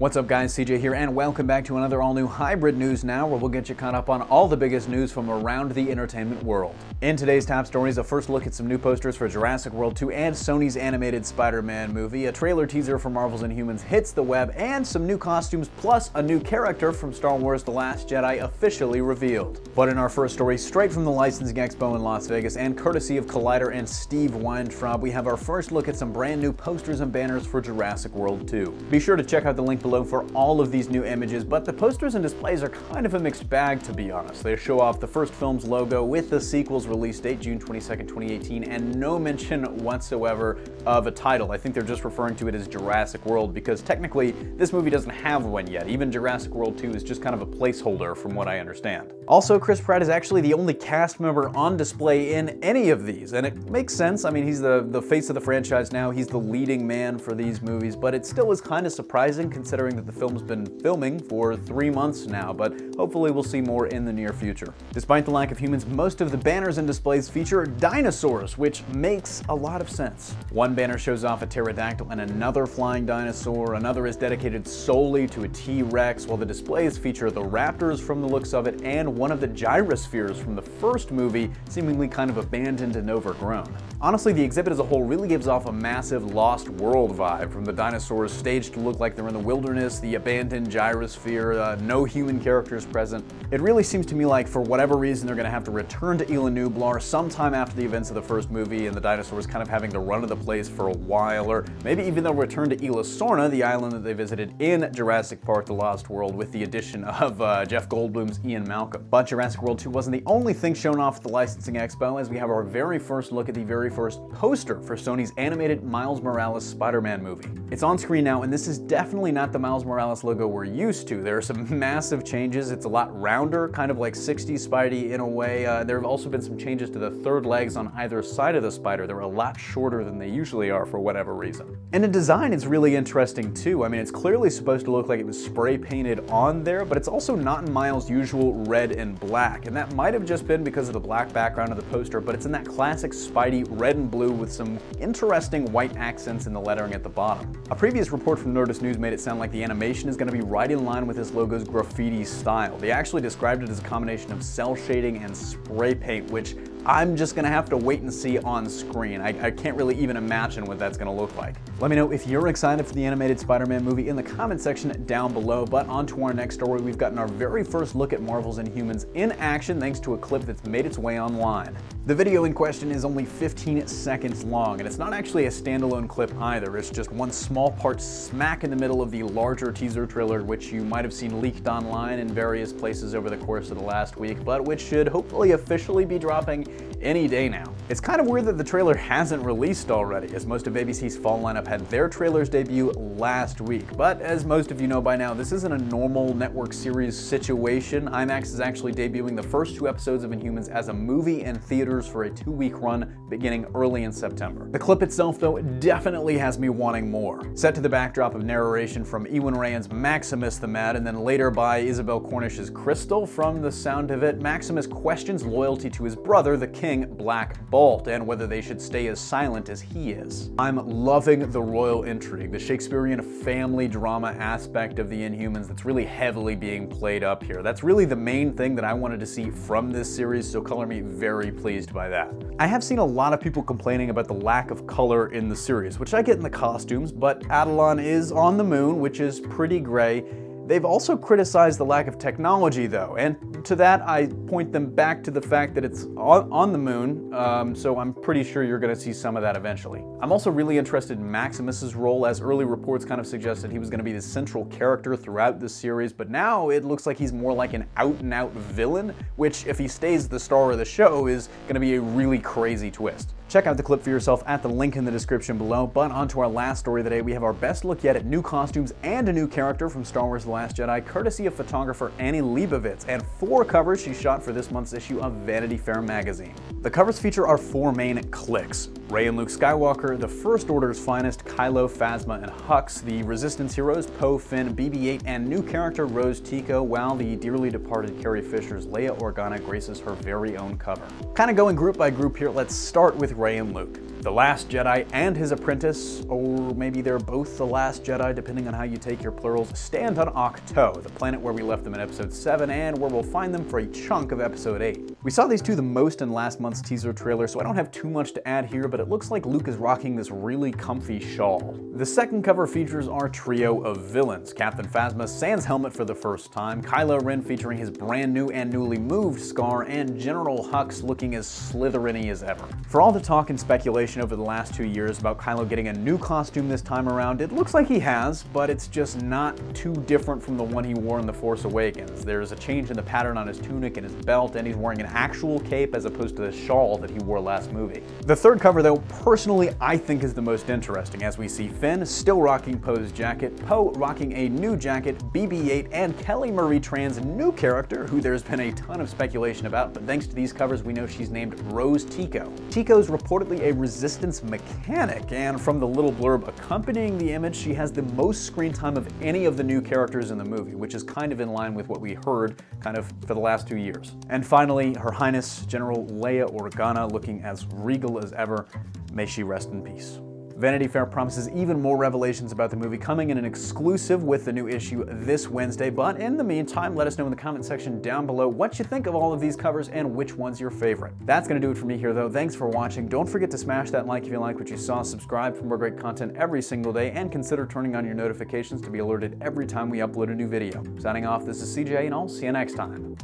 What's up guys, CJ here, and welcome back to another all-new Hybrid News Now, where we'll get you caught up on all the biggest news from around the entertainment world. In today's top stories, a first look at some new posters for Jurassic World 2 and Sony's animated Spider-Man movie, a trailer teaser for Marvel's Inhumans hits the web, and some new costumes plus a new character from Star Wars The Last Jedi officially revealed. But in our first story, straight from the Licensing Expo in Las Vegas, and courtesy of Collider and Steve Weintraub, we have our first look at some brand new posters and banners for Jurassic World 2. Be sure to check out the link below for all of these new images, but the posters and displays are kind of a mixed bag, to be honest. They show off the first film's logo with the sequel's release date, June 22nd, 2018, and no mention whatsoever of a title. I think they're just referring to it as Jurassic World because technically this movie doesn't have one yet. Even Jurassic World 2 is just kind of a placeholder from what I understand. Also, Chris Pratt is actually the only cast member on display in any of these, and it makes sense. I mean, he's the face of the franchise now, he's the leading man for these movies, but it still is kind of surprising considering that the film's been filming for 3 months now, but hopefully we'll see more in the near future. Despite the lack of humans, most of the banners and displays feature dinosaurs, which makes a lot of sense. One banner shows off a pterodactyl and another flying dinosaur, another is dedicated solely to a T-Rex, while the displays feature the raptors from the looks of it and one of the gyrospheres from the first movie, seemingly kind of abandoned and overgrown. Honestly, the exhibit as a whole really gives off a massive Lost World vibe, from the dinosaurs staged to look like they're in the wilderness, the abandoned gyrosphere, no human characters present. It really seems to me like for whatever reason they're going to have to return to Isla Nublar sometime after the events of the first movie and the dinosaurs kind of having the run of the place for a while, or maybe even they'll return to Isla Sorna, the island that they visited in Jurassic Park The Lost World, with the addition of Jeff Goldblum's Ian Malcolm. But Jurassic World 2 wasn't the only thing shown off at the Licensing Expo, as we have our very first look at the very first poster for Sony's animated Miles Morales Spider-Man movie. It's on screen now, and this is definitely not the Miles Morales logo we're used to. There are some massive changes. It's a lot rounder, kind of like 60s Spidey in a way. There have also been some changes to the third legs on either side of the spider. They're a lot shorter than they usually are for whatever reason. And the design is really interesting too. I mean, it's clearly supposed to look like it was spray painted on there, but it's also not in Miles' usual red and black. And that might have just been because of the black background of the poster, but it's in that classic Spidey red and blue with some interesting white accents in the lettering at the bottom. A previous report from Nerdist News made it sound like the animation is going to be right in line with this logo's graffiti style. They actually described it as a combination of cell shading and spray paint, which I'm just gonna have to wait and see on screen. I can't really even imagine what that's gonna look like. Let me know if you're excited for the animated Spider-Man movie in the comment section down below. But on to our next story, we've gotten our very first look at Marvel's Inhumans in action thanks to a clip that's made its way online. The video in question is only 15 seconds long, and it's not actually a standalone clip either. It's just one small part smack in the middle of the larger teaser trailer, which you might have seen leaked online in various places over the course of the last week, but which should hopefully officially be dropping any day now. It's kind of weird that the trailer hasn't released already, as most of ABC's fall lineup had their trailers debut last week. But as most of you know by now, this isn't a normal network series situation. IMAX is actually debuting the first 2 episodes of Inhumans as a movie in theaters for a 2-week run beginning early in September. The clip itself, though, definitely has me wanting more. Set to the backdrop of narration from Ewan Rand's Maximus the Mad, and then later by Isabel Cornish's Crystal, from the sound of it, Maximus questions loyalty to his brother, the King Black Bolt, and whether they should stay as silent as he is. I'm loving the royal intrigue, the Shakespearean family drama aspect of the Inhumans that's really heavily being played up here. That's really the main thing that I wanted to see from this series, so color me very pleased by that. I have seen a lot of people complaining about the lack of color in the series, which I get in the costumes, but Adelon is on the moon, which is pretty gray. They've also criticized the lack of technology though, and to that I point them back to the fact that it's on the moon, so I'm pretty sure you're going to see some of that eventually. I'm also really interested in Maximus's role, as early reports kind of suggested he was going to be the central character throughout the series, but now it looks like he's more like an out-and-out villain, which if he stays the star of the show is going to be a really crazy twist. Check out the clip for yourself at the link in the description below. But on to our last story of the day, we have our best look yet at new costumes and a new character from Star Wars The Last Jedi, courtesy of photographer Annie Leibovitz, and 4 covers she shot for this month's issue of Vanity Fair magazine. The covers feature our 4 main cliques: Rey and Luke Skywalker, the First Order's finest Kylo, Phasma, and Hux, the Resistance heroes Poe, Finn, BB-8, and new character Rose Tico, while the dearly departed Carrie Fisher's Leia Organa graces her very own cover. Kind of going group by group here, let's start with Rey and Luke. The Last Jedi and his apprentice, or maybe they're both the Last Jedi depending on how you take your plurals, stand on Ahch-To, the planet where we left them in Episode 7 and where we'll find them for a chunk of Episode 8. We saw these two the most in last month's teaser trailer, so I don't have too much to add here, but it looks like Luke is rocking this really comfy shawl. The second cover features our trio of villains: Captain Phasma sans helmet for the first time, Kylo Ren featuring his brand new and newly moved scar, and General Hux looking as Slytherin-y as ever. For all the talk and speculation over the last 2 years about Kylo getting a new costume this time around, it looks like he has, but it's just not too different from the one he wore in The Force Awakens. There's a change in the pattern on his tunic and his belt, and he's wearing an actual cape as opposed to the shawl that he wore last movie. The third cover, though, personally I think is the most interesting, as we see Finn still rocking Poe's jacket, Poe rocking a new jacket, BB-8, and Kelly Marie Tran's new character, who there's been a ton of speculation about, but thanks to these covers we know she's named Rose Tico. Tico's reportedly a Resistance mechanic, and from the little blurb accompanying the image, she has the most screen time of any of the new characters in the movie, which is kind of in line with what we heard kind of for the last 2 years. And finally, Her Highness General Leia Organa looking as regal as ever. May she rest in peace. Vanity Fair promises even more revelations about the movie coming in an exclusive with the new issue this Wednesday, but in the meantime, let us know in the comment section down below what you think of all of these covers and which one's your favorite. That's gonna do it for me here though. Thanks for watching. Don't forget to smash that like if you like what you saw, subscribe for more great content every single day, and consider turning on your notifications to be alerted every time we upload a new video. Signing off, this is CJ, and I'll see you next time.